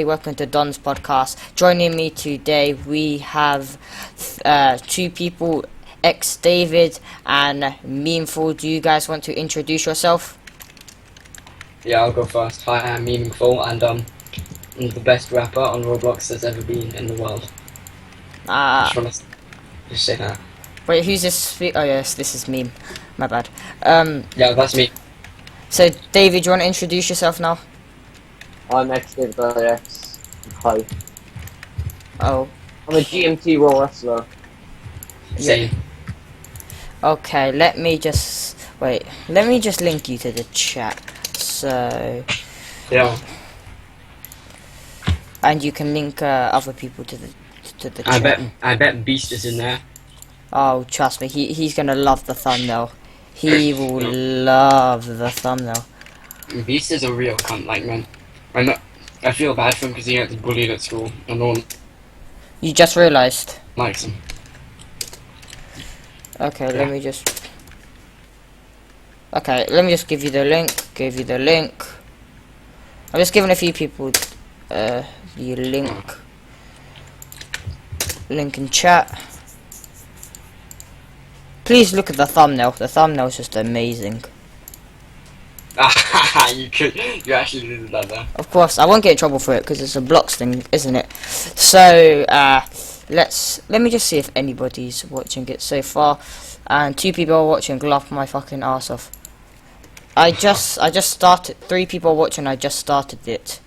Welcome to Don's podcast. Joining me today we have two people, xDavid and Memeoth. Do you guys want to introduce yourself? Yeah, I'll go first. Hi, I'm Memeoth, and I'm the best rapper on Roblox there's ever been in the world. Just want to just say that. Wait, who's this? Oh yes, this is Meme. My bad. Yeah, that's me. So David, do you want to introduce yourself now? I'm xDavidIX. Hi. Oh. I'm a GMT Raw Wrestler. Same. Okay, let me just link you to the chat. So. Yeah. And you can link other people to the chat. I bet Beast is in there. Oh, trust me, he's gonna love the thumbnail. He will love the thumbnail. Beast is a real cunt, like, man. I feel bad for him because he gets bullied at school, and no one You just realised. likes him. Okay, Yeah. let me just give you the link. I'm just giving a few people the link. Link in chat. Please look at the thumbnail. The thumbnail is just amazing. You actually did that there. Of course, I won't get in trouble for it because it's a blocks thing, isn't it? So let me just see if anybody's watching it so far. And 2 people are watching. Laugh my fucking ass off. I just started. 3 people are watching. I just started it.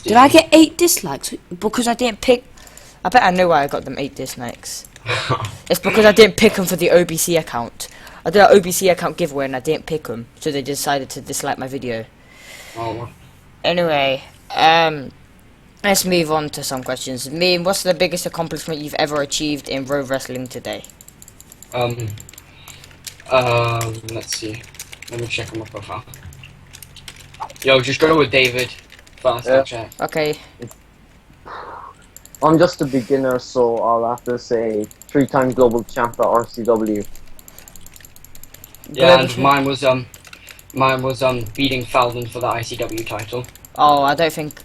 Did I get 8 dislikes because I didn't pick? I bet I know why I got them 8 dislikes. It's because I didn't pick them for the OBC account. I did an OBC account giveaway and I didn't pick them, so they decided to dislike my video. Oh. Anyway, let's move on to some questions. Meme, what's the biggest accomplishment you've ever achieved in Pro Wrestling today? Let's see. Let me check on my profile. Yo, just go with David first. Yeah. I'll check. Okay. I'm just a beginner, so I'll have to say 3-time global champ at RCW. Yeah, and mine was beating Falden for the ICW title. Oh, I don't think.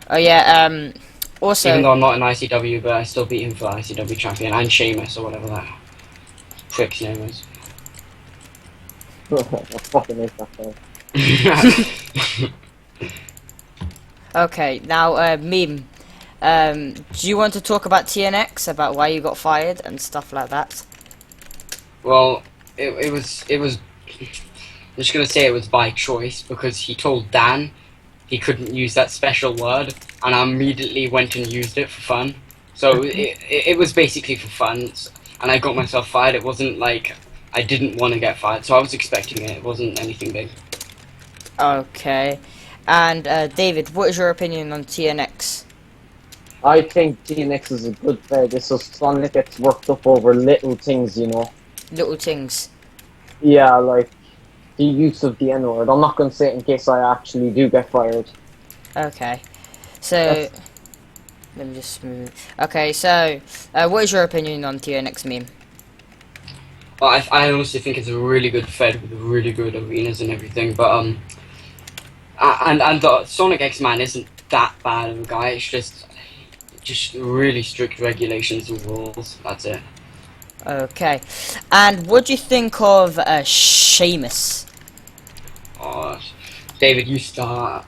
Oh yeah. Also. Even though I'm not an ICW, but I still beat him for the ICW champion, and Sheamus or whatever that prick's name is. I fucking hate that guy. Okay, now Meme. Do you want to talk about TNX, about why you got fired and stuff like that? Well, it was. I'm just gonna say it was by choice because he told Dan he couldn't use that special word, and I immediately went and used it for fun. So it was basically for fun, and I got myself fired. It wasn't like I didn't want to get fired, so I was expecting it. It wasn't anything big. Okay, and David, what is your opinion on TNX? I think TNX is a good fed. It's just fun that gets worked up over little things, you know. Little things. Yeah, like the use of the N-word. I'm not going to say it in case I actually do get fired. Okay, so let me just move. Okay, so what is your opinion on TNX, Meme? Well, I honestly think it's a really good fed with really good arenas and everything, but and the Sonic X-Man isn't that bad of a guy. It's just really strict regulations and rules. That's it. Okay, and what do you think of Sheamus? Oh, David, you start.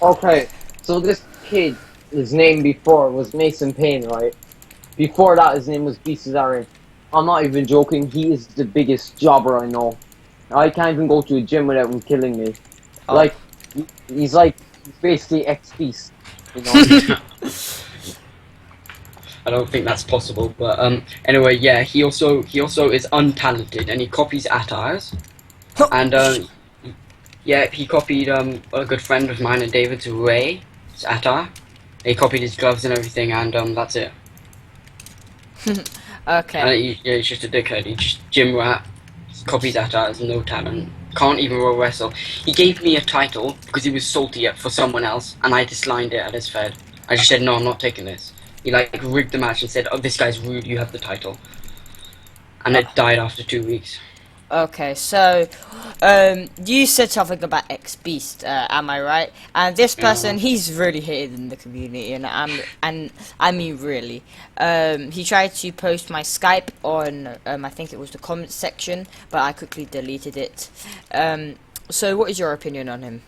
Okay, so this kid, his name before was Mason Payne, right? Before that, his name was Beast Aaron. I'm not even joking, he is the biggest jobber I know. I can't even go to a gym without him killing me. Oh. Like, he's basically ex-Beast, you know? I don't think that's possible, but anyway, yeah, he also is untalented and he copies attires, and yeah, he copied a good friend of mine and David's Ray's attire. He copied his gloves and everything, and that's it. Okay. Yeah, he's just a dickhead. He just gym rat, copies attires, no talent, can't even wrestle. He gave me a title because he was salty for someone else, and I declined it at his fed. I just said no, I'm not taking this. He like rigged the match and said, "Oh, this guy's rude. You have the title," and it died after 2 weeks. Okay, so you said something about X Beast, am I right? And this person, he's really hated in the community, and I mean really. He tried to post my Skype on I think it was the comments section, but I quickly deleted it. So what is your opinion on him?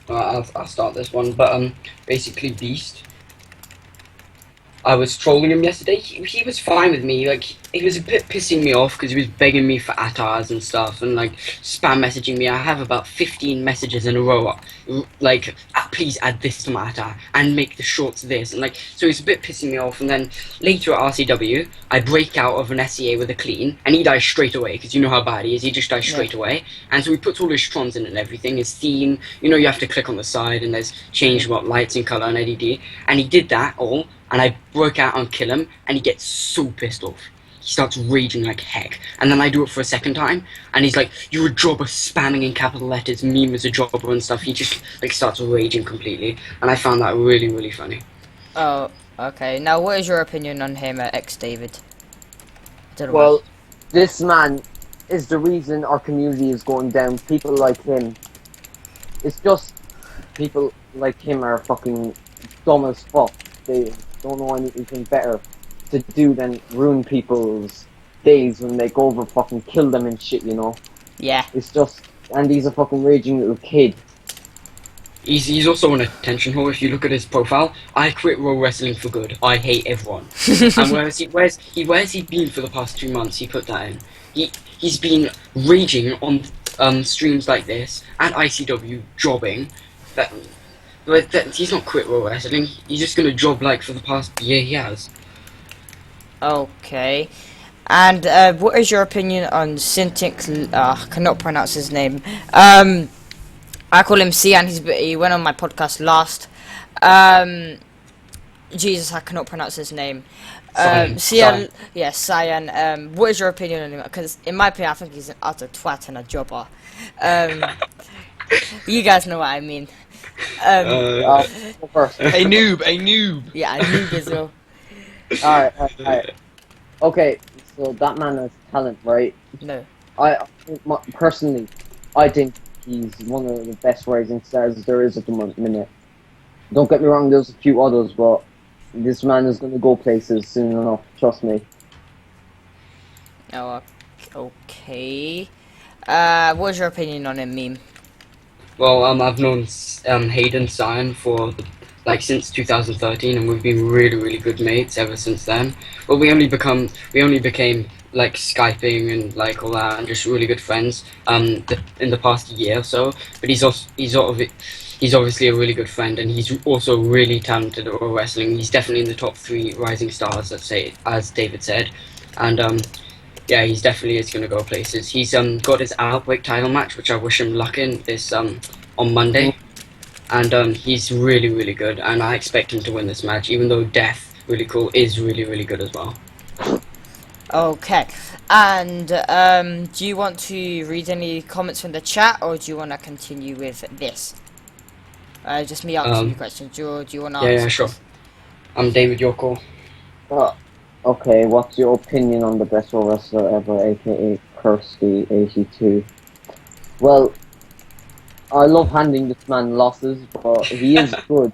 I'll start this one, but basically Beast. I was trolling him yesterday. He was fine with me. Like, he was a bit pissing me off because he was begging me for attars and stuff and like spam messaging me. I have about 15 messages in a row, like, please add this to my attar and make the shorts this, and like, so he's a bit pissing me off. And then later at RCW, I break out of an SEA with a clean, and he dies straight away because you know how bad he is. He just dies straight away. And so he puts all his trons in and everything, his theme. You know, you have to click on the side and there's change what lights and color and LED. And he did that all. And I broke out and kill him, and he gets so pissed off. He starts raging like heck. And then I do it for a second time, and he's like, "You're a jobber," spamming in capital letters, meme as a jobber and stuff. He just like starts raging completely, and I found that really, really funny. Oh, okay. Now, what is your opinion on him, xDavid? Well, this man is the reason our community is going down. People like him. It's just people like him are fucking dumb as fuck. They don't know anything better to do than ruin people's days when they go over fucking kill them and shit, you know? Yeah. It's just, and he's a fucking raging little kid. He's also an attention whore. If you look at his profile, I quit Pro Wrestling for good. I hate everyone. And where's he been for the past 2 months? He put that in. He's been raging on streams like this at ICW, jobbing. He's not quit Pro Wrestling. He's just gonna job like for the past year he has. Okay. And what is your opinion on Cintiq? I cannot pronounce his name. I call him C, and he went on my podcast last. Jesus, I cannot pronounce his name. Cyan. Yeah, Cyan. What is your opinion on him? Because in my opinion, I think he's an utter twat and a jobber. You guys know what I mean. A noob. Yeah, a noob as well. Alright. Okay, so that man has talent, right? No. Personally, I think he's one of the best rising stars there is at the minute. Don't get me wrong, there's a few others, but this man is going to go places soon enough, trust me. Oh, okay. What's your opinion on him, Meme? Well, I've known Hayden Cyan for like since 2013, and we've been really, really good mates ever since then. Well, we only became like Skyping and like all that, and just really good friends in the past year or so. But he's obviously a really good friend, and he's also really talented at wrestling. He's definitely in the top 3 rising stars, let's say, as David said, and yeah, he's definitely is going to go places. He's got his Outbreak title match, which I wish him luck in this on Monday, and he's really, really good, and I expect him to win this match, even though Death, really cool, is really, really good as well. Okay, and do you want to read any comments from the chat, or do you want to continue with this? Just me answering questions. Do you want to answer? Yeah, sure. I'm David, your call. Okay, what's your opinion on the best wrestler ever, aka Kirsty82? Well, I love handing this man losses, but he is good.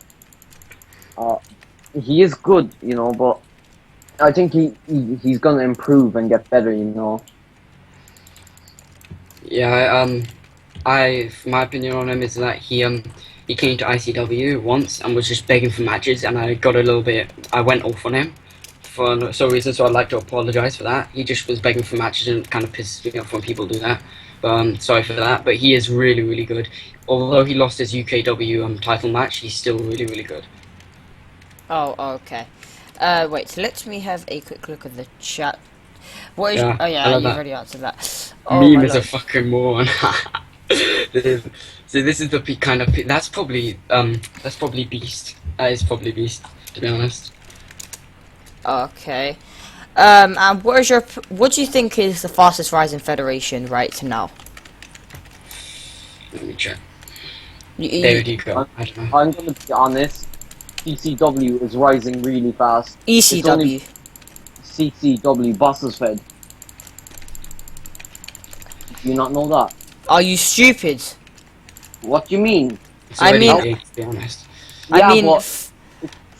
He is good, you know, but I think he's gonna improve and get better, you know. Yeah, my opinion on him is that he came to ICW once and was just begging for matches, and I went off on him for some reason, so I'd like to apologise for that. He just was begging for matches, and it kind of pisses me off when people do that. But sorry for that. But he is really, really good. Although he lost his UKW title match, he's still really, really good. Oh, okay. Wait, let me have a quick look at the chat. What is? Yeah, Oh yeah, you've that. already answered that. Oh, Meme my is lord. a fucking moron. So this is the kind of that's probably Beast. That is probably Beast, to be honest. Okay. And what do you think is the fastest rising federation right now? Let me check. You- David, you go. I don't know. I'm gonna be honest, CCW is rising really fast. It's only ECW. CCW, Bosses Fed. You not know that? Are you stupid? What do you mean? It's I already mean- big, to be honest. I mean, but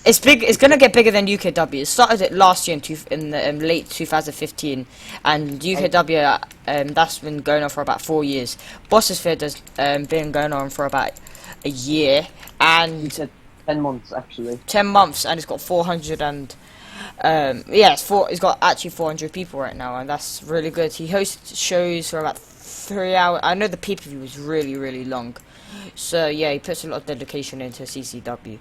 it's big. It's gonna get bigger than UKW. It started it last year in the late 2015, and UKW that's been going on for about 4 years. Boss's Feud has been going on for about a year you and said 10 months actually. 10 months, and it's got 400 and it's got actually 400 people right now, and that's really good. He hosts shows for about 3 hours. I know the pay-per-view was really long, so yeah, he puts a lot of dedication into CCW.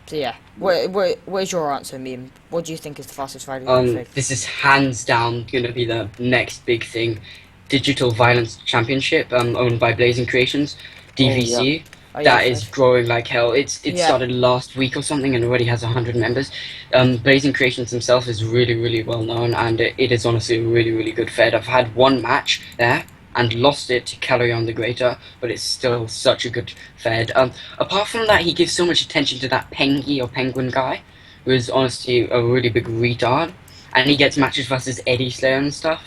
So yeah, where's your answer, Meme? What do you think is the fastest Friday config? This is hands down gonna be the next big thing. Digital Violence Championship, owned by Blazing Creations, DVC. Oh, yeah, That is growing like hell. It Yeah. started last week or something and already has 100 members. Blazing Creations himself is really well known, and it is honestly a really good fed. I've had one match there and lost it to Calorion the Greater, but it's still such a good fed. Apart from that, he gives so much attention to that Pengy or Penguin guy, who is honestly a really big retard, and he gets matches versus Eddie Slayer and stuff,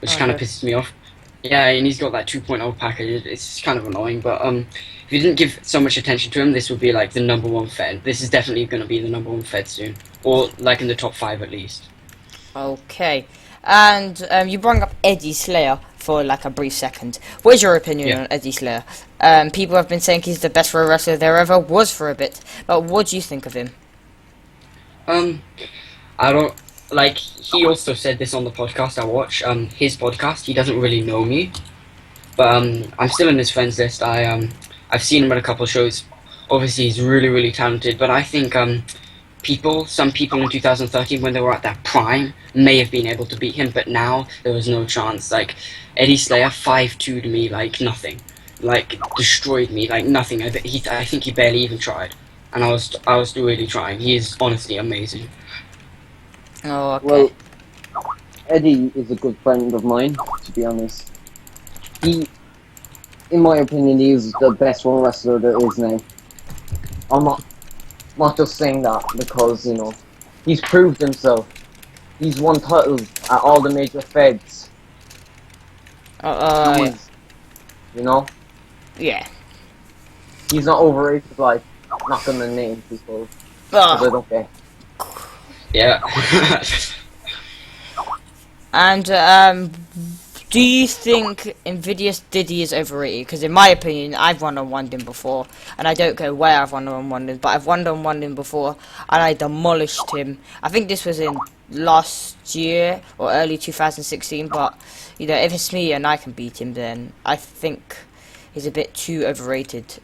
which kind of Okay. pisses me off. Yeah, and he's got that 2.0 package. It's kind of annoying, but if you didn't give so much attention to him, this would be like the #1 fed. This is definitely going to be the #1 fed soon, or like in the top 5 at least. Okay, and you brought up Eddie Slayer for like a brief second. What's your opinion Yeah. on Eddie Slayer? People have been saying he's the best pro wrestler there ever was for a bit, but what do you think of him? I don't like. He also said this on the podcast I watch. His podcast. He doesn't really know me, but I'm still in his friends list. I've seen him at a couple of shows. Obviously, he's really talented, but I think some people in 2013 when they were at that prime may have been able to beat him, but now there was no chance. Like Eddie Slayer 5'2" to me like nothing, like destroyed me like nothing. I think he barely even tried, and I was really trying. He is honestly amazing. Oh, okay. Well, Eddie is a good friend of mine, to be honest. He, in my opinion, he is the best one wrestler there is now. I'm not just saying that because, you know, he's proved himself. He's won titles at all the major feds. You know? Yeah. He's not overrated like not gonna name people. 'Cause I don't care. Yeah. And do you think Invictus Diddy is overrated? Because in my opinion, I've won on one before, and I don't go where I've won on one, but I've won on one before, and I demolished him. I think this was in last year or early 2016. But you know, if it's me and I can beat him, then I think he's a bit too overrated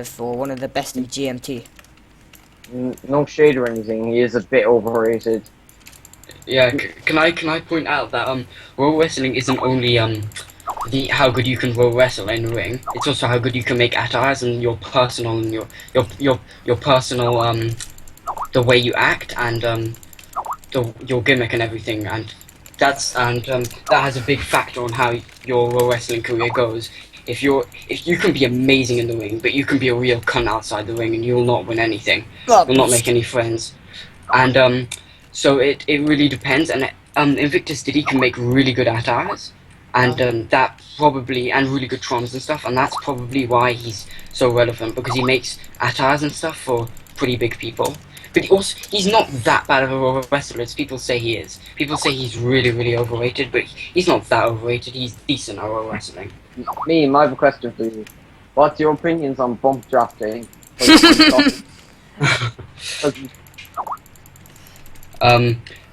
for one of the best in GMT. No shade or anything, he is a bit overrated. Yeah, can I point out that row wrestling isn't only the how good you can row wrestle in the ring. It's also how good you can make attires and your personal and your personal the way you act and your gimmick and everything, and that has a big factor on how your row wrestling career goes. If you can be amazing in the ring, but you can be a real cunt outside the ring and you'll not win anything. You'll not make any friends. And so it really depends, and Invictus Diddy can make really good attires, and that probably, and really good trons and stuff, and that's probably why he's so relevant, because he makes attires and stuff for pretty big people. But he's not that bad of a wrestler as people say he is. People say he's really overrated, but he's not that overrated. He's decent at wrestling. Me, I have a question for you. What's your opinions on bump drafting?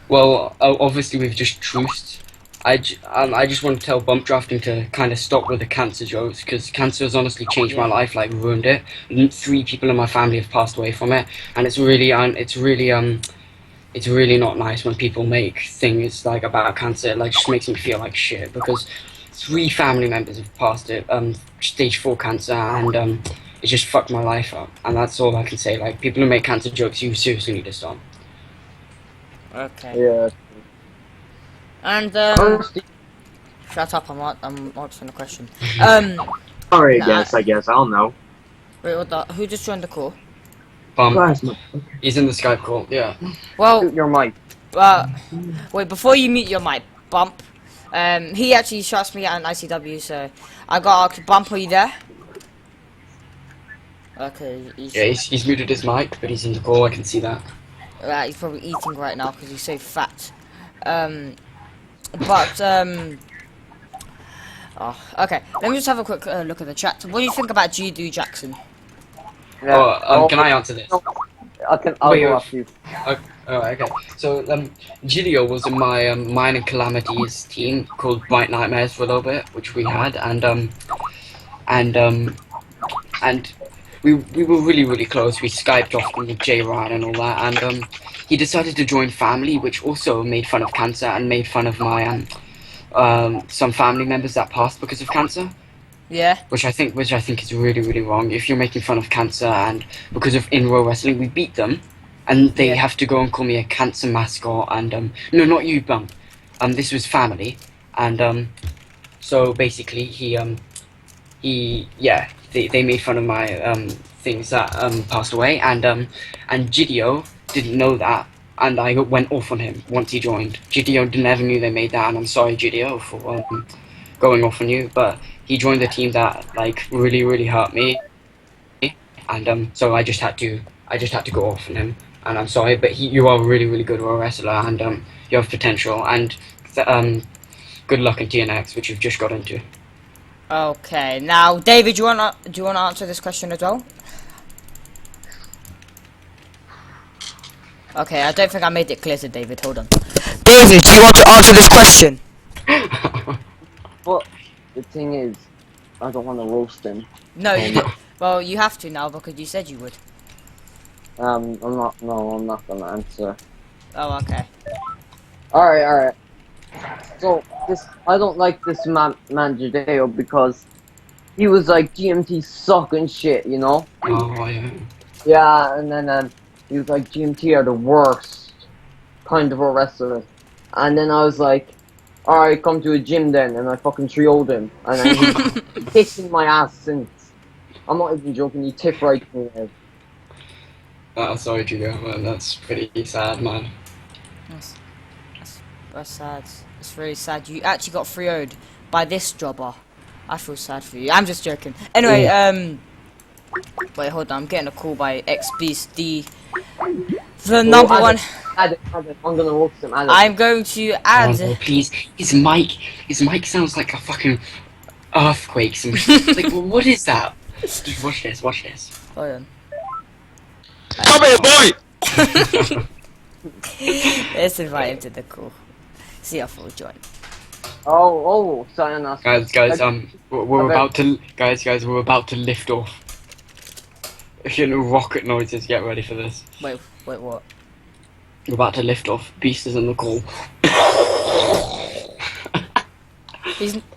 Well, obviously we've just truced. I just want to tell bump drafting to kind of stop with the cancer jokes, because cancer has honestly changed my life, like ruined it. 3 people in my family have passed away from it, and it's really not nice when people make things like about cancer. It like just makes me feel like shit, because 3 family members have passed it, stage 4 cancer, and it just fucked my life up. And that's all I can say. Like, people who make cancer jokes, you seriously need to stop. Okay. Yeah. And shut up! I'm answering the question. Sorry, Nah. I guess. I don't know. Wait, what the? Who just joined the call? He's in the Skype call. Yeah. Well, Shoot your mic. wait, before you mute your mic, Bump, He actually shouts me at an ICW, so I got asked, Bump, are you there? Okay, Yeah, he's muted his mic, but he's in the call. I can see that. he's probably eating right now because he's so fat. Oh, okay. Let me just have a quick look at the chat. What do you think about Judo Jackson? Yeah. Can I answer this? I'll Wait, go wait. after you. Okay. So, Gideon was in my Minor Calamities team called Bright Nightmares for a little bit, which we had, and we were really close. We Skyped often with Jay Ryan and all that, and he decided to join family, which also made fun of cancer and made fun of my some family members that passed because of cancer. Yeah. Which I think is really wrong. If you're making fun of cancer and because of in-row wrestling, we beat them, and they have to go and call me a cancer mascot. And no, not you, Bump. This was family, and so basically they made fun of my things that passed away, and Gidio didn't know that, and I went off on him once he joined. Gidio never knew they made that, and I'm sorry, Gidio, for going off on you, but he joined the team that like really hurt me, and so I just had to go off on him, and I'm sorry, but you are a really good wrestler, and you have potential, and good luck in TNX, which you've just got into. Okay, now David, do you wanna answer this question as well? Okay, I don't think I made it clear to David. Hold on. David, do you want to answer this question? But the thing is, I don't want to roast him. No, well, you have to now because you said you would. I'm not gonna answer. Oh, okay. Alright. So, I don't like this man Judeo because he was like, GMT suck and shit, you know? Oh yeah. Yeah, and then he was like, GMT are the worst kind of a wrestler. And then I was like, alright, come to a gym then, and I fucking trioed him. And then he's kicking my ass since. I'm not even joking, he tip right me now. I'm sorry, Gideon, man. That's pretty sad, man. That's sad. It's really sad. You actually got 3-0'd by this jobber. I feel sad for you. I'm just joking. Anyway, wait, hold on. I'm getting a call by xBeast, the number one. Add it. I'm gonna roast him. Add it. I'm going to add. Oh, no, please. His mic sounds like a fucking earthquake. Like, what is that? Just watch this. Hold on. Come here, boy! Let's invite him to the call. See if he'll join. Oh, Sayonara. Guys, we're about to lift off. Hearing rocket noises, get ready for this. Wait, what? We're about to lift off. Beast is on the call.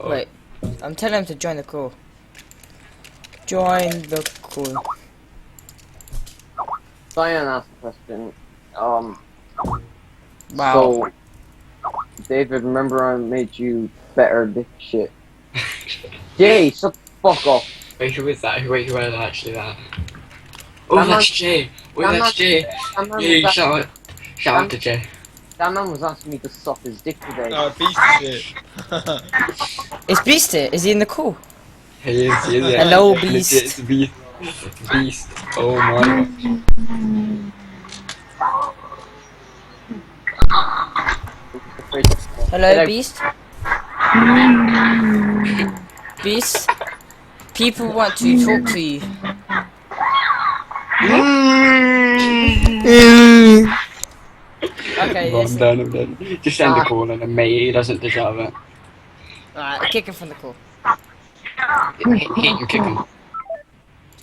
Wait. I'm telling him to join the call. Join the call. Sayonara question. Wow. So, David, remember I made you better this shit. Jay, shut the fuck up. Wait, who is that? Who is actually that? Oh, that's Jay. That's Jay. Hey, shout out to Jay. That man was asking me to suck his dick today. Oh, beast shit. Is Beast here? Is he in the call? He is. Hello, Yeah, Beast. It's Beast. Beast. Oh my god. Hello, Beast. Beast. People want to talk to you. Okay, I'm done. Just end the call and then mate, he doesn't deserve it. Alright, kick him from the call. You kick him.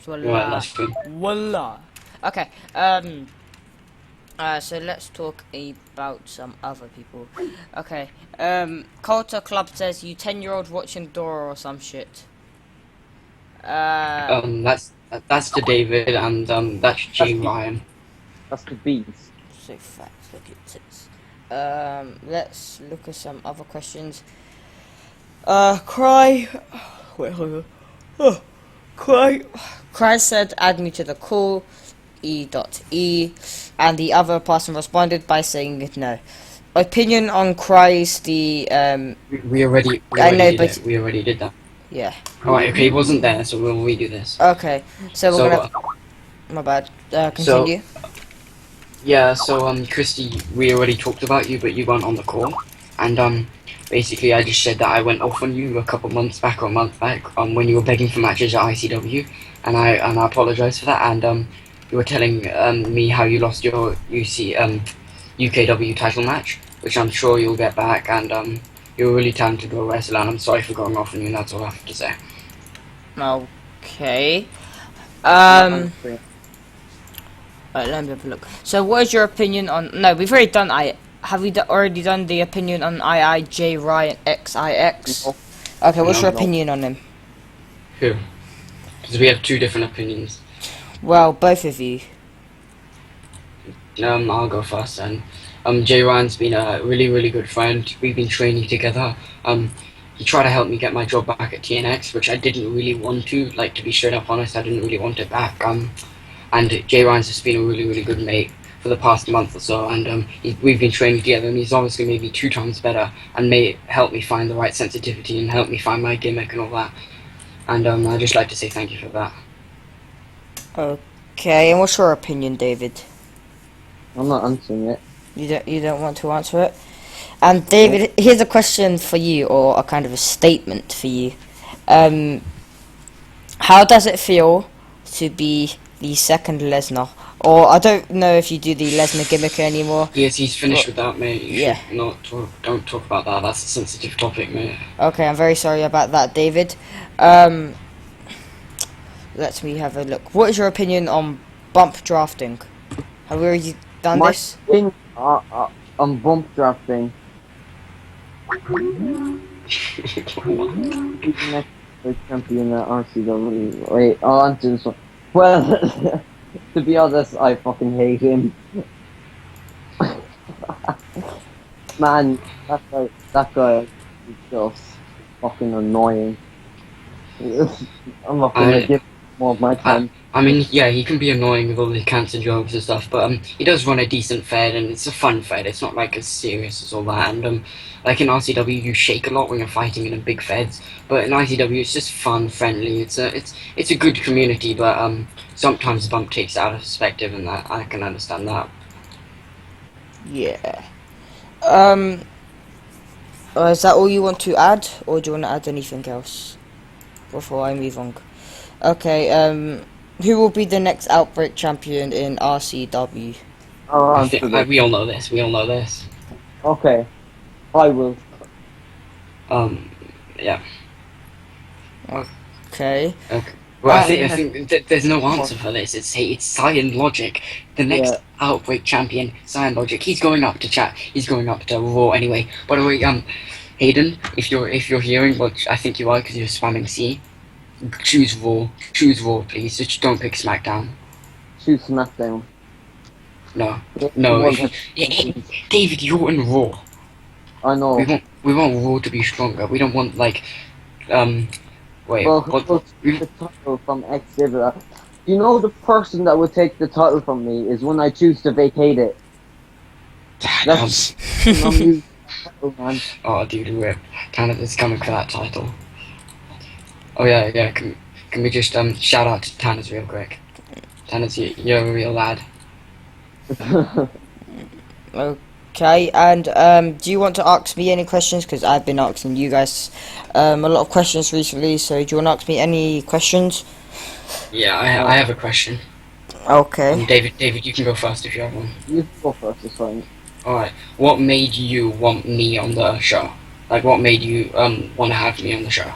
Voila. Right, that's good. Voila. Okay, so let's talk about some other people. Okay, Coulter Club says you 10-year-old watching Dora or some shit. That's to David and that's Jay Ryan. That's the beast. So fat, look at tits. Let's look at some other questions. Cry. Wait, hold on. Oh, Cry said, add me to the call. E.E. And the other person responded by saying no. opinion on Christ, the We already I know, did but- it. We already did that. yeah. Alright, okay, he wasn't there, so we'll redo this. Okay, so we're So, gonna. My bad. Continue. Yeah, so Christy, we already talked about you, but you weren't on the call, and basically I just said that I went off on you a couple months back or a month back, when you were begging for matches at ICW, and I apologise for that, and you were telling me how you lost your UKW title match, which I'm sure you'll get back, and you're a really talented pro wrestler, and I'm sorry for going off on you, and that's all I have to say. Okay. I'm free. Right, let me have a look. So, what is your opinion on? No, we've already done. Have we already done the opinion on J Ryan XIX? No. Okay, what's your No. opinion on him? Who? Because we have two different opinions. Well, both of you. I'll go first then. Jay Ryan's been a really, really good friend. We've been training together. He tried to help me get my job back at TNX, which I didn't really want to. Like, to be straight up honest, I didn't really want it back. And Jay Ryan's just been a really, really good mate for the past month or so. And we've been training together, and he's obviously made me 2 times better and help me find the right sensitivity and help me find my gimmick and all that. And I'd just like to say thank you for that. Okay, and what's your opinion, David? I'm not answering it. You don't want to answer it? And David, here's a question for you, or a kind of a statement for you. How does it feel to be the second Lesnar? Or I don't know if you do the Lesnar gimmick anymore. Yes, he's finished with that, mate. You Yeah. should don't talk about that. That's a sensitive topic, mate. Okay, I'm very sorry about that, David. Let me have a look. What is your opinion on bump drafting? Have we already done My this? thing on bump drafting. Next champion at RCW. Wait, I'll answer this one. Well, to be honest, I fucking hate him. Man, that guy is just fucking annoying. I'm not gonna give him more of my time. I mean, yeah, he can be annoying with all the cancer jokes and stuff, but he does run a decent fed, and it's a fun fed. It's not like as serious as all that. And like in RCW, you shake a lot when you're fighting in a big feds, but in ICW, it's just fun, friendly. It's a good community, but sometimes bump takes it out of perspective, and that I can understand that. Yeah. Is that all you want to add, or do you want to add anything else before I move on? Okay. Who will be the next Outbreak champion in RCW? I'll I answer think, that. we all know this. We all know this. Okay, I will. Yeah. Okay. Okay. Well, I Um, think there's no answer for this. It's Cyan Logic, the next Yeah. Outbreak champion. Cyan Logic. He's going up to chat. He's going up to Raw anyway. By the way, Hayden, if you're hearing, which I think you are because you're spamming C, choose Raw. Choose Raw, please. Just don't pick SmackDown. Shoot SmackDown. No. Yeah, No. well, David, you're in Raw. I know. We want Raw to be stronger. We don't want like wait. Well, What? who took the title from xDavidIX? You know the person that would take the title from me is when I choose to vacate it. That's not me. Oh, man. Oh, dude, rip. Canada's coming for that title. Oh yeah. Can we just shout out to Tanner's real quick? Tanner's, you're a real lad. Okay, and do you want to ask me any questions? Because I've been asking you guys a lot of questions recently, so do you want to ask me any questions? Yeah, I have a question. Okay. David, you can go first if you have one. You go first, it's fine. Alright, what made you want me on the show? Like, what made you want to have me on the show?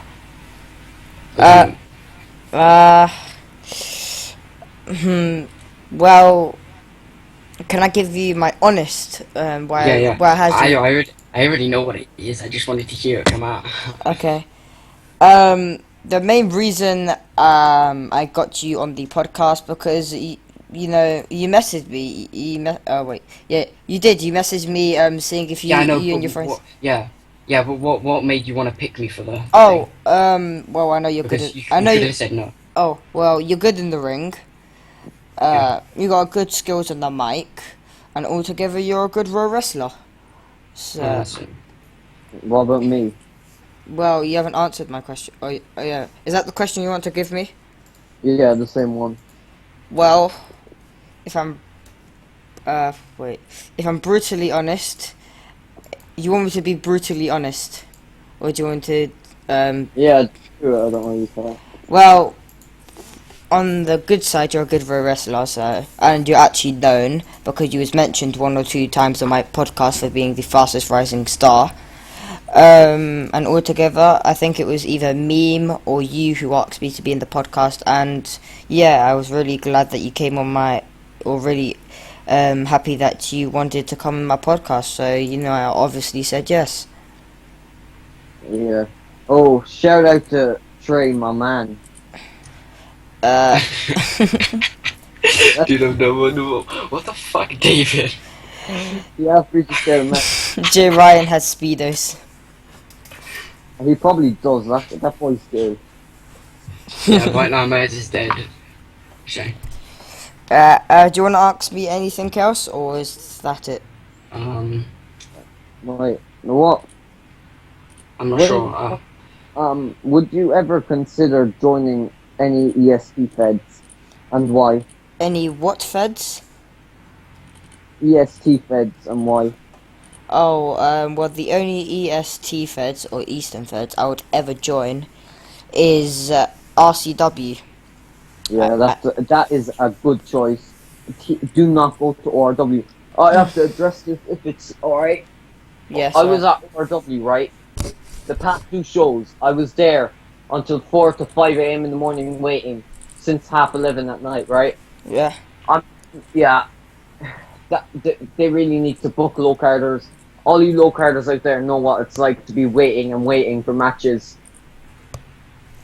Well, can I give you my honest why has I already know what it is. I just wanted to hear it come out. Okay. The main reason I got you on the podcast because you know you messaged me. You did. You messaged me saying if you Yeah, I know. you and but your friends. but what made you want to pick me for the? Oh, thing? well, I know you're Because good. you I know could you. have said no. Oh, well, you're good in the ring. You got good skills on the mic, and altogether you're a good raw wrestler. So, What about me? well, you haven't answered my question. Oh, yeah. Is that the question you want to give me? Yeah, the same one. Well, if I'm, wait. If I'm brutally honest, you want me to be brutally honest? Or do you want to, Yeah, true, I don't really care. well, on the good side, you're a good pro wrestler, so, and you're actually known because you was mentioned 1 or 2 times on my podcast for being the fastest rising star. And altogether, I think it was either Meme or you who asked me to be in the podcast, and yeah, I was really glad that you came on my, or really happy that you wanted to come on my podcast, so, you know, I obviously said yes. Yeah. Oh, shout out to Trey, my man. Dude, no. What the fuck, David? Yeah, free to share, man. Jay Ryan has speedos. He probably does. That boy's good. Yeah, right now Mez is dead. Shame. Do you want to ask me anything else, or is that it? Right. You know what? I'm not Wait. sure. Would you ever consider joining any EST feds, and why? Any what feds? EST feds, and why? Oh, well, the only EST feds, or Eastern feds, I would ever join is RCW. Yeah, that is a good choice. Do not go to ORW. I have to address this if it's alright. Yes. I was at ORW, right? The past 2 shows, I was there until 4 to 5 a.m. in the morning waiting, since 11:30 at night, right? Yeah. Yeah. They really need to book low carders. All you low carders out there know what it's like to be waiting and waiting for matches.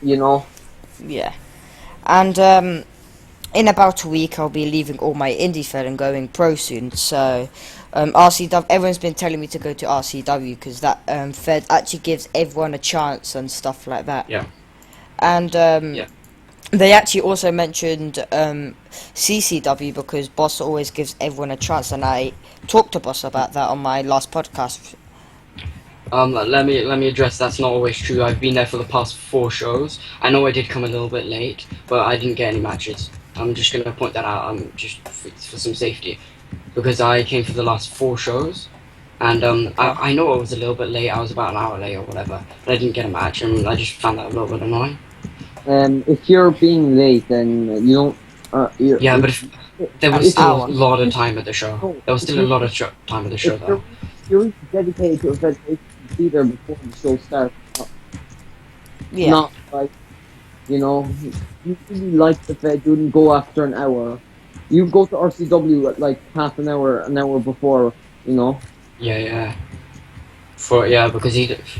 You know? Yeah. And in about a week, I'll be leaving all my indie fed and going pro soon. So, RCW, everyone's been telling me to go to RCW because that fed actually gives everyone a chance and stuff like that. Yeah. And Yeah. they actually also mentioned CCW because Boss always gives everyone a chance, and I talked to Boss about that on my last podcast. Let me address that's not always true. I've been there for the past 4 shows. I know I did come a little bit late, but I didn't get any matches. I'm just gonna point that out. Just for some safety, because I came for the last 4 shows, and I know I was a little bit late. I was about an hour late or whatever, but I didn't get a match, and I just found that a little bit annoying. If you're being late, then you don't. Yeah, but there was still hour. a lot of time at the show. There was still a lot of time at the show, though. If you're dedicated to a federation, be there before the show starts. Yeah. Not like, you know, you really like the fed, you wouldn't go after an hour. You go to RCW at like half an hour before, you know. Yeah. Because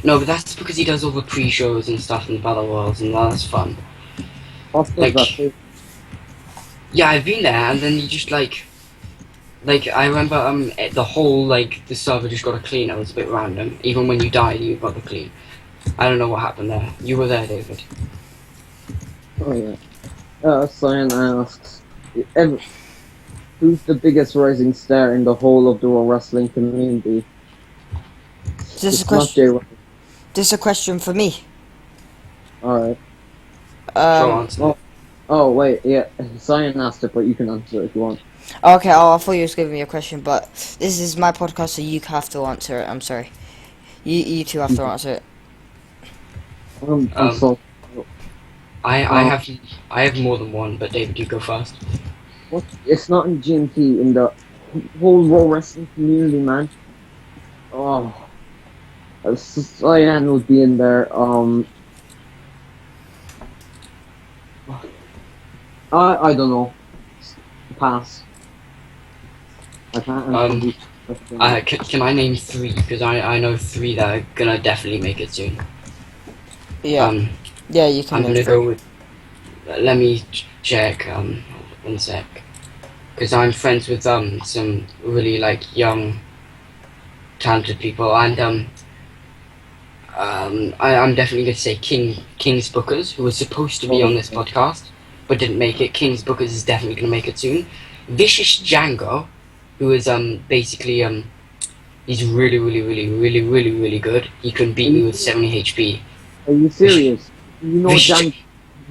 but that's because he does all the pre-shows and stuff in the Battle Worlds, and that's fun. Like, yeah, I've been there, and then you just like I remember the whole the server just got a clean. It was a bit random. Even when you died, you got the clean. I don't know what happened there. You were there, David. Oh yeah. Cyan asks, who's the biggest rising star in the whole of the World Wrestling community? This is It's not Jay Ryan. This is a question for me. Alright. Sure, answer. Oh wait, yeah. Cyan asked it, but you can answer it if you want. Okay, I thought you was giving me a question, but this is my podcast, so you have to answer it. I'm sorry. You two have to answer it. So, I have more than one, but David, you go first. what? It's not in GMT, in the whole World Wrestling community, man. Oh. Cyan would be in there. I don't know. Pass. I can't answer these questions. Can I name 3? Because I know 3 that are gonna definitely make it soon. Yeah. Yeah, you can. I'm gonna go with. Let me check. 1 sec. Because I'm friends with some really young, talented people, and I'm definitely gonna say King's Bookers, who was supposed to be on this podcast but didn't make it. King's Bookers is definitely gonna make it soon. Vicious Django, who is basically He's really good. He can beat me with 70 HP. Are you serious? You know Vish- Jan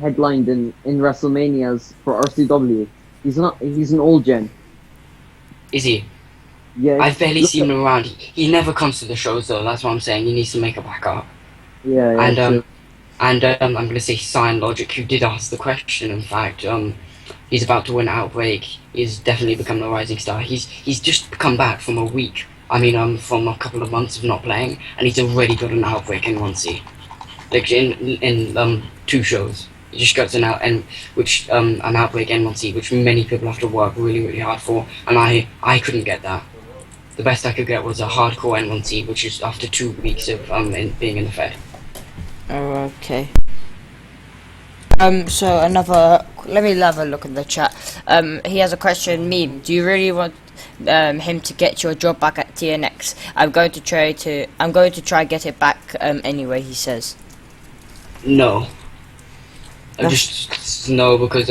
headlined in WrestleManias for RCW. He's an old gen. Is he? Yeah. I've barely look seen at- him around. He never comes to the shows though. That's what I'm saying. He needs to make a backup. Yeah, And true. I'm gonna say Sign Logic, who did ask the question. In fact, he's about to win Outbreak. He's definitely become a rising star. He's just come back from a week. I mean, from a couple of months of not playing, and he's already got an Outbreak in 1C. Like in 2 shows. He just got an an Outbreak N1C, which many people have to work really hard for, and I couldn't get that. The best I could get was a hardcore N1C, which is after 2 weeks of being in the Fed. Oh, okay. So let me have a look at the chat. He has a question. Meme, do you really want him to get your job back at TNX? I'm going to try get it back anyway, he says. No. I That's- just no, because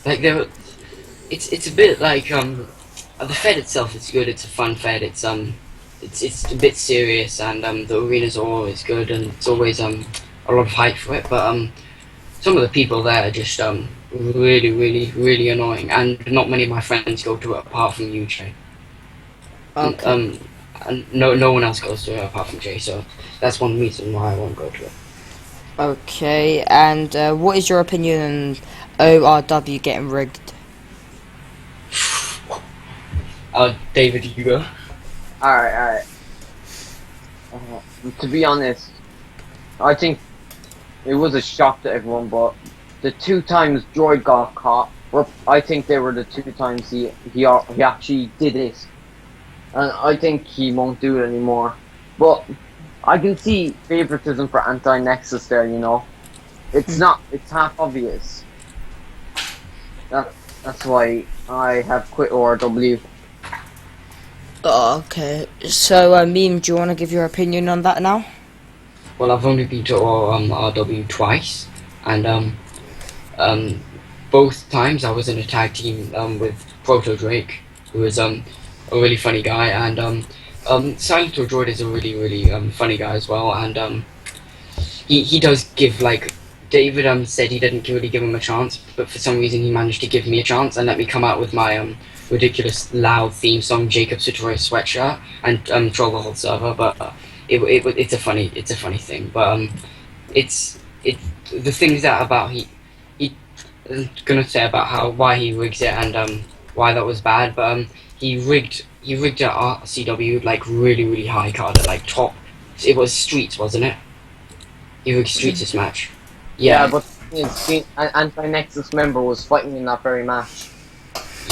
like it's a bit like the Fed itself is good. It's a fun Fed. It's a bit serious, and the arenas are always good, and it's always a lot of hype for it. But some of the people there are just really annoying, and not many of my friends go to it apart from you, Jay. Okay. And no one else goes to it apart from Jay, so that's one reason why I won't go to it. Okay, and what is your opinion on ORW getting rigged? David, you go. Alright. To be honest, I think it was a shock to everyone, but the 2 times Droid got caught, I think they were the 2 times he actually did it. And I think he won't do it anymore. But I can see favoritism for Anti-Nexus there, you know. It's half obvious. That's why I have quit ORW. Oh, okay. So, Meme, do you want to give your opinion on that now? Well, I've only been to RW twice, and both times I was in a tag team with Proto Drake, who is a really funny guy, and Silent Droid is a really funny guy as well, and he does give, like, David said he didn't really give him a chance, but for some reason he managed to give me a chance and let me come out with my ridiculous loud theme song Jacob Sutori sweatshirt and troll the whole server. But it's a funny thing. But the things that about he gonna say about why he rigs it and why that was bad. But he rigged at RCW like really high card at like top. It was Streets, wasn't it? He rigged Streets this match. Yeah, but an Anti-Nexus member was fighting in that very match.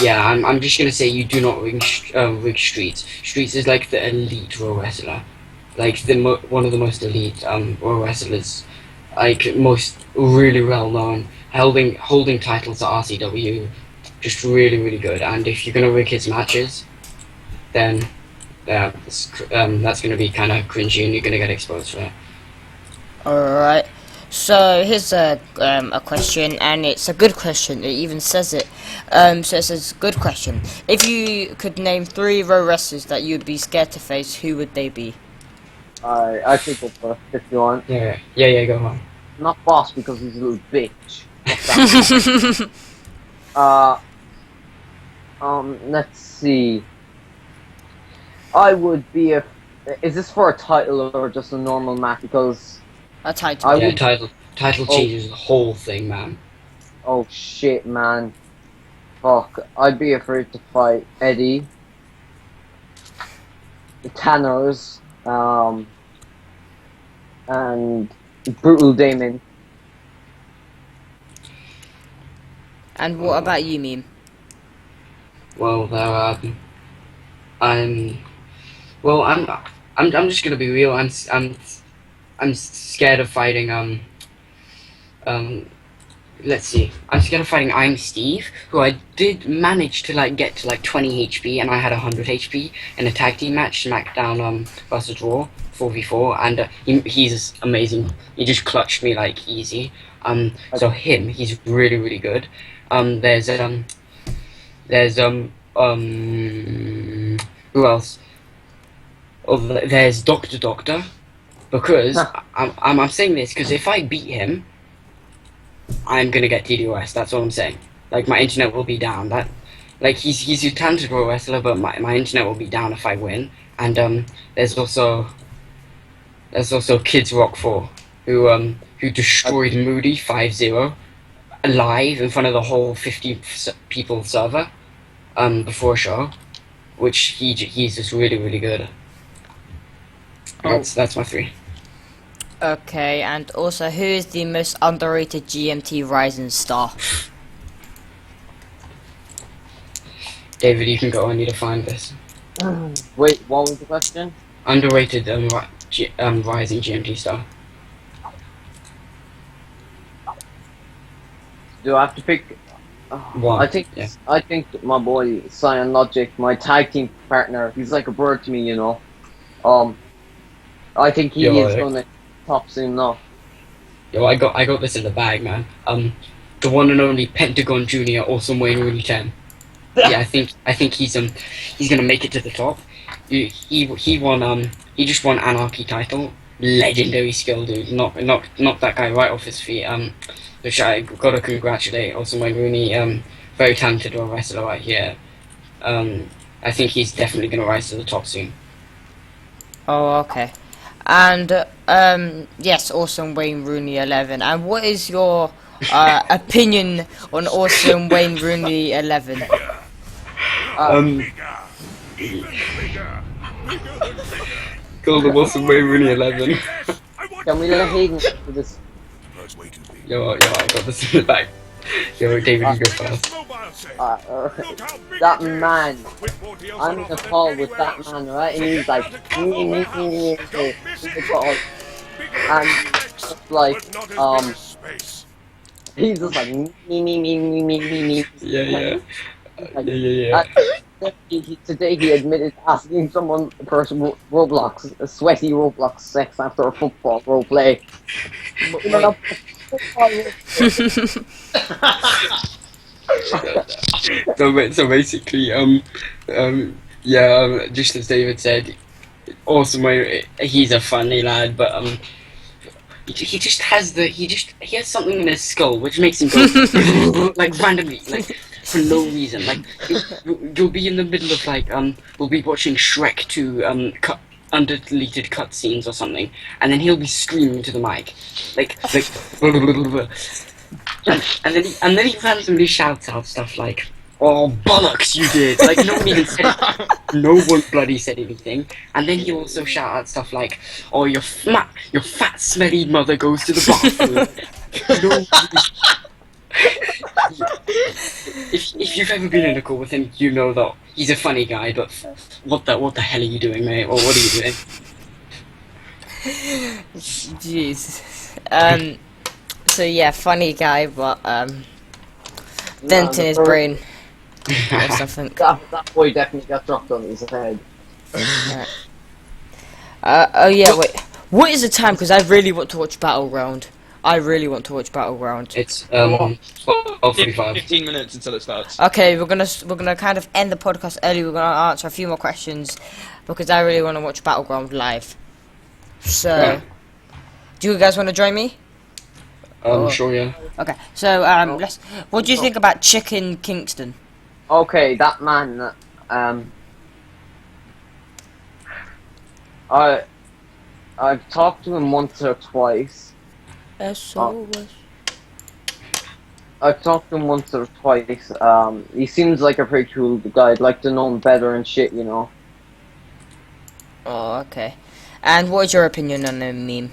Yeah, I'm just gonna say you do not rig Streets. Streets is like the elite Raw wrestler, like one of the most elite Raw wrestlers, like most really well known, holding titles at RCW, just really good. And if you're gonna rig his matches, then that's gonna be kind of cringy, and you're gonna get exposed for it. Alright. So here's a question, and it's a good question. It even says it. So it says, good question. If you could name 3 Raw wrestlers that you'd be scared to face, who would they be? I think go first if you want. Yeah, go on. Not Boss because he's a little bitch. Let's see. I would be is this for a title or just a normal match? Because A title. Yeah, title changes the whole thing, man. oh shit, man. Fuck. I'd be afraid to fight Eddie, the Tanners, and Brutal Damon. And what about you, Meme? Well, I'm just gonna be real. I'm scared of fighting let's see. I'm scared of fighting I'm Steve, who I did manage to like get to like 20 HP, and I had 100 HP in a tag team match, SmackDown versus Raw 4v4, and he's amazing. He just clutched me like easy. So he's really good. There's Who else? Oh, there's Doctor. Because I'm saying this because if I beat him, I'm gonna get DDoS. That's all I'm saying. Like my internet will be down. Like he's a talented pro wrestler, but my internet will be down if I win. And there's also Kids Rock 4 who destroyed Moody 5-0 live in front of the whole 50 people server before a show, which he's just really good. That's my 3. Okay, and also, who is the most underrated GMT rising star? David, you can go. I need to find this. Wait, what was the question? Underrated rising GMT star. Do I have to pick? One. I think my boy Cyan Logic, my tag team partner, he's like a bird to me, you know. I think he is gonna top soon now. Yo, I got this in the bag, man. The one and only Pentagon Junior, Awesome Wayne Rooney 10. Yeah, I think he's gonna make it to the top. He won he just won Anarchy title. Legendary skill, dude. Knock that guy right off his feet. Which I gotta congratulate Awesome Wayne Rooney. Very talented wrestler right here. I think he's definitely gonna rise to the top soon. Oh, okay. And yes, Awesome Wayne Rooney 11. And what is your opinion on Awesome Wayne Rooney 11? Call the Awesome Wayne Rooney 11. Can we let Hayden do this? Yo, I got this in the bag. Yo, David, you go first. That man, I'm in a call with that man, right? And he's like, and just like, he's just like, me. Yeah. Today he admitted asking someone a person Roblox, a sweaty Roblox sex after a football role play. So basically, just as David said, Awesome Wayne, he's a funny lad, but he just has he has something in his skull which makes him go like randomly, like for no reason. Like you'll be in the middle of like we'll be watching Shrek 2 undeleted cutscenes or something, and then he'll be screaming to the mic, like and then he randomly shouts out stuff like, "Oh bollocks, you did!" Like no one even said it. No one bloody said anything. And then he also shout out stuff like, "Oh, your fat smelly mother goes to the bathroom." If you've ever been in a call with him, you know that he's a funny guy. But what the hell are you doing, mate? Or what are you doing? Jeez. So yeah, funny guy, but dent in his brain or something. That boy definitely got dropped on his head. Oh yeah, wait. What is the time? Because I really want to watch Battleground. It's 12:45. 15 minutes until it starts. Okay, we're gonna kind of end the podcast early. We're gonna answer a few more questions because I really want to watch Battleground live. So, do you guys want to join me? Sure, yeah. Okay, so what do you think about Chicken Kingston? Okay, that man. I've talked to him once or twice. I've talked to him once or twice. He seems like a pretty cool guy. I'd like to know him better and shit, you know. Oh, okay. And what is your opinion on the meme?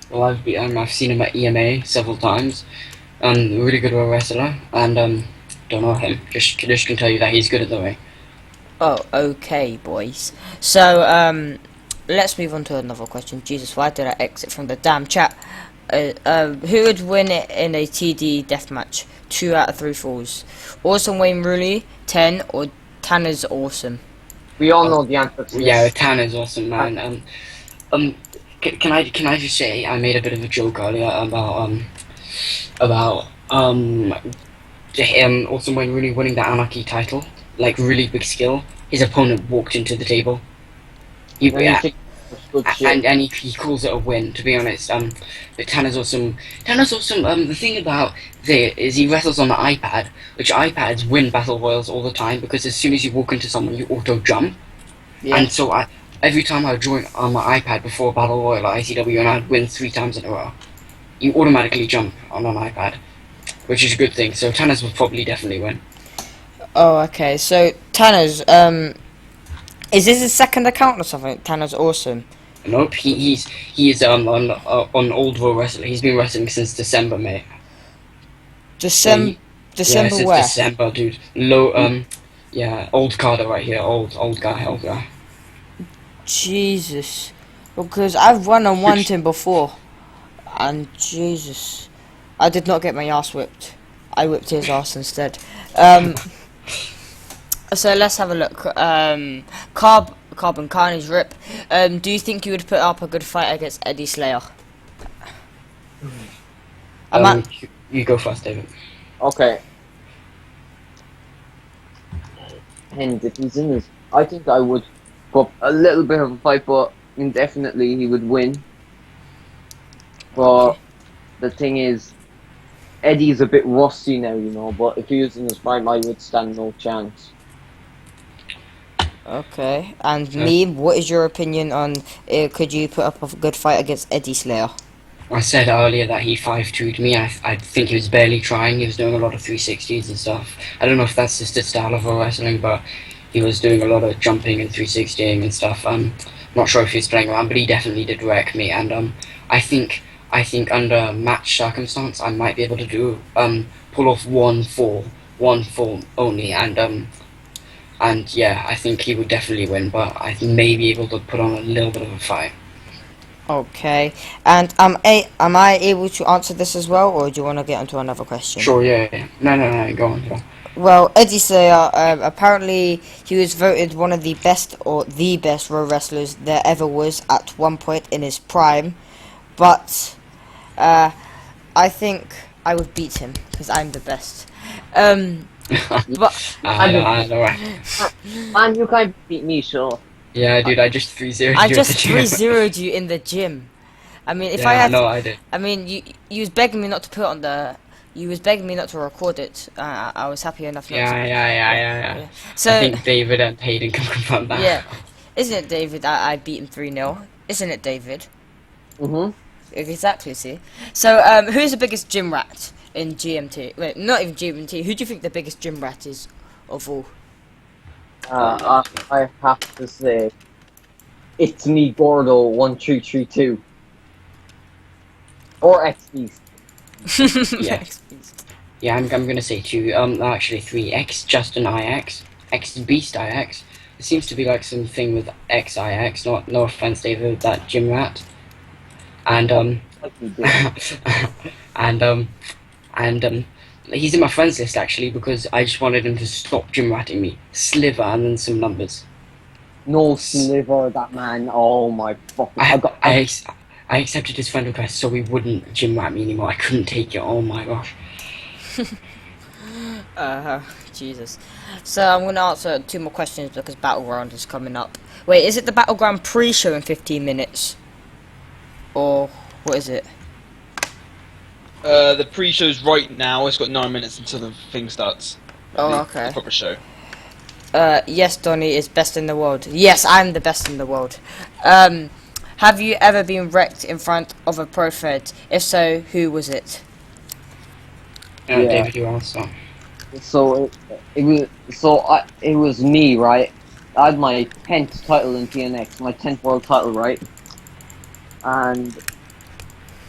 Well, I've seen him at EMA several times. Really good wrestler, and don't know him. Just can tell you that he's good at the ring. Oh, okay, boys. So let's move on to another question. Jesus, why did I exit from the damn chat? Who would win it in a TD deathmatch? 2 out of 3 falls. Awesome Wayne Rooney 10 or Tanner's Awesome? We all know the answer to this. Yeah, Tanner's awesome, man. Can I just say I made a bit of a joke earlier about Awesome Wayne Rooney winning the Anarchy title, like really big skill, his opponent walked into the table. He, Then you think it's good shit. and he calls it a win. To be honest, but Tanner's awesome. Tanner's awesome. The thing about is he wrestles on the iPad, which iPads win battle royals all the time because as soon as you walk into someone, you auto jump. Yeah. And so every time I join on my iPad before a battle royal at ICW, and I'd win 3 times in a row, you automatically jump on an iPad, which is a good thing. So Tanner's will probably definitely win. Oh, okay. So Tanner's, is this his second account or something? Tanner's awesome. Nope, he is on Old World Wrestling. He's been wrestling since December, mate. December Yeah, since where? December, dude. Yeah, old Carter right here. Old guy. Jesus. Because I've run on one team before. And Jesus. I did not get my ass whipped. I whipped his ass instead. So let's have a look. Carbon Carnage Rip. Do you think you would put up a good fight against Eddie Slayer? You go first, David. Okay. And if he's in this, I think I would put a little bit of a fight, but indefinitely he would win. But the thing is, Eddie's a bit rusty now, you know, but if he was in his prime, I would stand no chance. Okay. And Meme, what is your opinion on could you put up a good fight against Eddie Slayer? I said earlier that he 5-2'd me. I think he was barely trying. He was doing a lot of 360s and stuff. I don't know if that's just his style of wrestling, but he was doing a lot of jumping and 360ing and stuff. Not sure if he was playing around, but he definitely did wreck me. And I think under match circumstance, I might be able to do pull off one fall only. And yeah, I think he would definitely win, but I may be able to put on a little bit of a fight. Okay. And am I able to answer this as well, or do you want to get into another question? Sure, yeah. No, go on. Well, Eddie Slayer, apparently he was voted one of the best or the best Raw wrestlers there ever was at one point in his prime. But I think I would beat him because I'm the best. But I know, right? Man, you can't beat me, sure. Yeah, dude, I just 3-0'd I you just at the gym. 3-0'd you in the gym. I mean, if Yeah, I had, no, I did. I mean, you was begging me not to put it on the. You was begging me not to record it. I was happy enough not to. Yeah. So I think David and Hayden can confirm that. yeah, isn't it, David? I beat him 3-0. Isn't it, David? Exactly. See. So who's the biggest gym rat in GMT? Wait, not even GMT. Who do you think the biggest gym rat is of all? I have to say, it's me, Gordo 1332, or XBeast. Yeah. Yeah, I'm gonna say 2. Actually 3. XJustinIX, XBeastIX. It seems to be like something with XIX. No offense, David, that gym rat. And he's in my friends list actually because I just wanted him to stop gym ratting me. Sliver and then some numbers. No Sliver, that man. Oh my fucking. I accepted his friend request so he wouldn't gym rat me anymore. I couldn't take it. Oh my gosh. Jesus. So I'm gonna answer 2 more questions because Battleground is coming up. Wait, is it the Battleground pre-show in 15 minutes? Or what is it? The pre-show's right now. It's got 9 minutes until the thing starts. Oh, okay. The proper show. Yes, Donnie is best in the world. Yes, I'm the best in the world. Have you ever been wrecked in front of a pro fed? If so, who was it? Yeah. David, you also. So it was me, right? I had my 10th title in TNX, my 10th world title, right? And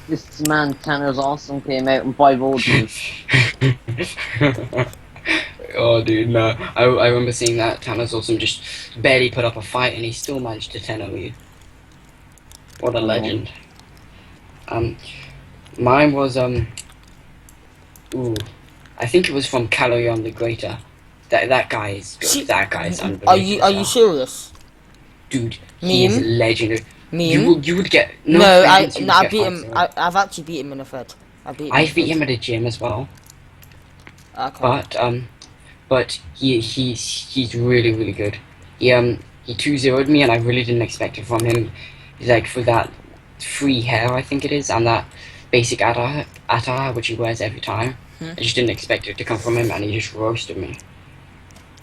this man Tanner's Awesome came out and 5-0'd me. Oh, dude, no. I remember seeing that. Tanner's Awesome just barely put up a fight and he still managed to 10-0 you. What a legend. Mine was, ooh. I think it was from Calorion the Greater. That guy is good. That guy is unbelievable. Are you serious? Dude, he is Meme? legendary. Meme? You would get I get beat him. fights, I've actually beat him in a fed. I beat him at a gym as well. Okay. but he's really really good. He 2-0'd me, and I really didn't expect it from him. Like for that free hair, I think it is, and that basic attire which he wears every time. I just didn't expect it to come from him, and he just roasted me.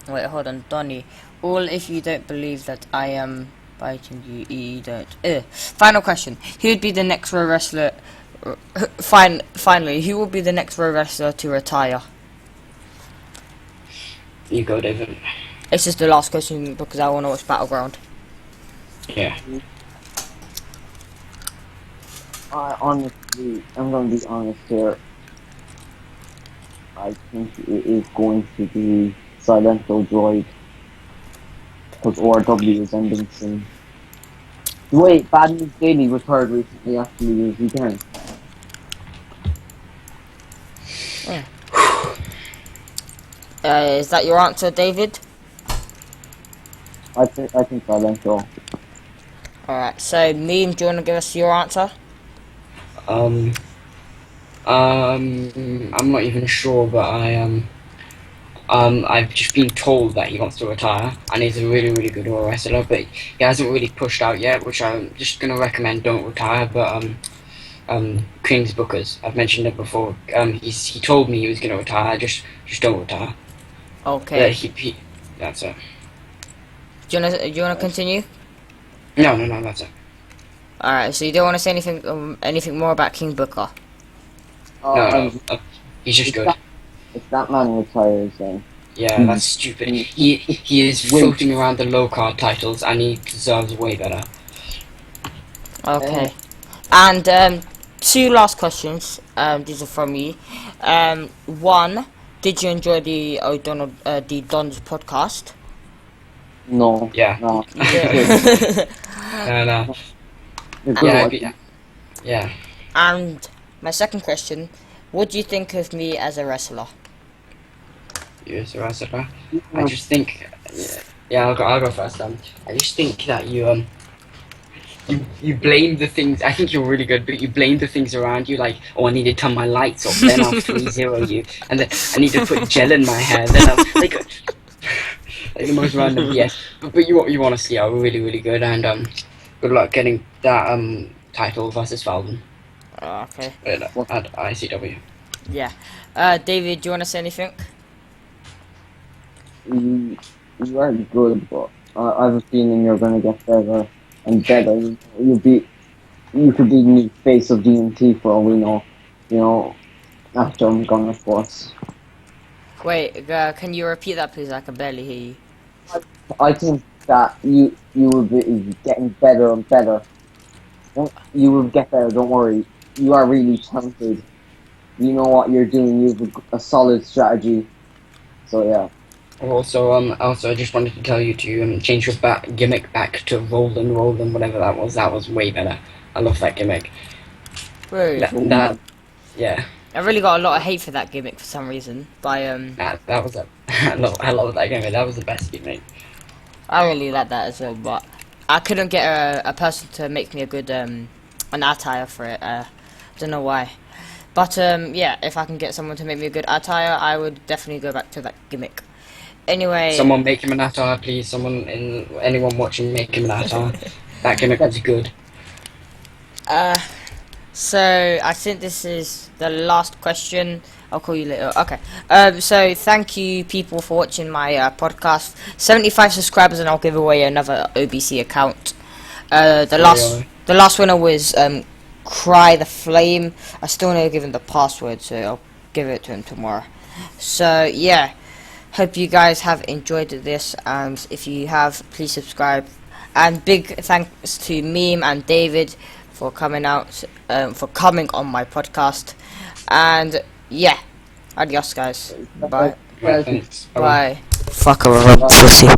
Wait, hold on, Donny. All if you don't believe that I am biting you, you don't. Final question: who would be the next pro wrestler? Finally, who will be the next pro wrestler to retire? You go, David. It's just the last question because I want to watch Battleground. Yeah. Honestly, I'm going to be honest here. I think it is going to be Silento Droid. Because ORW is ending soon. Wait, Bad News Daily retired recently actually this weekend. Is that your answer, David? I think Silento. Alright, so Meme, do you want to give us your answer? I'm not even sure, but I've just been told that he wants to retire, and he's a really, really good Raw wrestler, but he hasn't really pushed out yet, which I'm just gonna recommend don't retire, but, King's Bookers, I've mentioned it before, he told me he was gonna retire, just don't retire. Okay. Yeah, that's it. Do you wanna continue? No, that's it. Alright, so you don't want to say anything more about King Booker? No, he's just good. If that man retires, then... Yeah, that's stupid. He is floating around the low card titles, and he deserves way better. Okay. And, 2 last questions, these are from me. 1, did you enjoy the Don's podcast? No. Yeah. No. No. Yeah. And my second question, what do you think of me as a wrestler? You as a wrestler? I just think... Yeah, I'll go first. I just think that you you blame the things... I think you're really good, but you blame the things around you, like, oh, I need to turn my lights off, then I'll 3-0 you, and then I need to put gel in my hair, then I'll... Like the most random, yes. But you honestly are really, really good, and good luck getting that title versus Falcon Okay. at ICW. Yeah. David, do you want to say anything? You are good, but I have a feeling you're going to get better and better. You could be the new face of DMT for all we know. You know, after I'm gone, of course. Wait, can you repeat that, please? I can barely hear you. I think that you will be getting better and better. You will get better, don't worry. You are really talented. You know what you're doing. You have a solid strategy. So yeah. Also, I just wanted to tell you to change your gimmick back to Roland, whatever that was. That was way better. I love that gimmick. Really? Yeah. I really got a lot of hate for that gimmick for some reason. That was I love that gimmick. That was the best gimmick. I really like that as well, but I couldn't get a person to make me a good an attire for it. Don't know why. But yeah, if I can get someone to make me a good attire, I would definitely go back to that gimmick. Anyway, Someone make him an attire, please. Anyone watching, make him an attire. That gimmick was good. so I think this is the last question. I'll call you later. Okay. So thank you people for watching my podcast. 75 subscribers and I'll give away another OBC account. The last winner was Cry the Flame. I still need to give him the password, so I'll give it to him tomorrow. So yeah, hope you guys have enjoyed this, and if you have, please subscribe. And big thanks to Meme and David for coming on my podcast. And yeah, adios guys. Bye. Thanks. Bye. Fuck a pussy.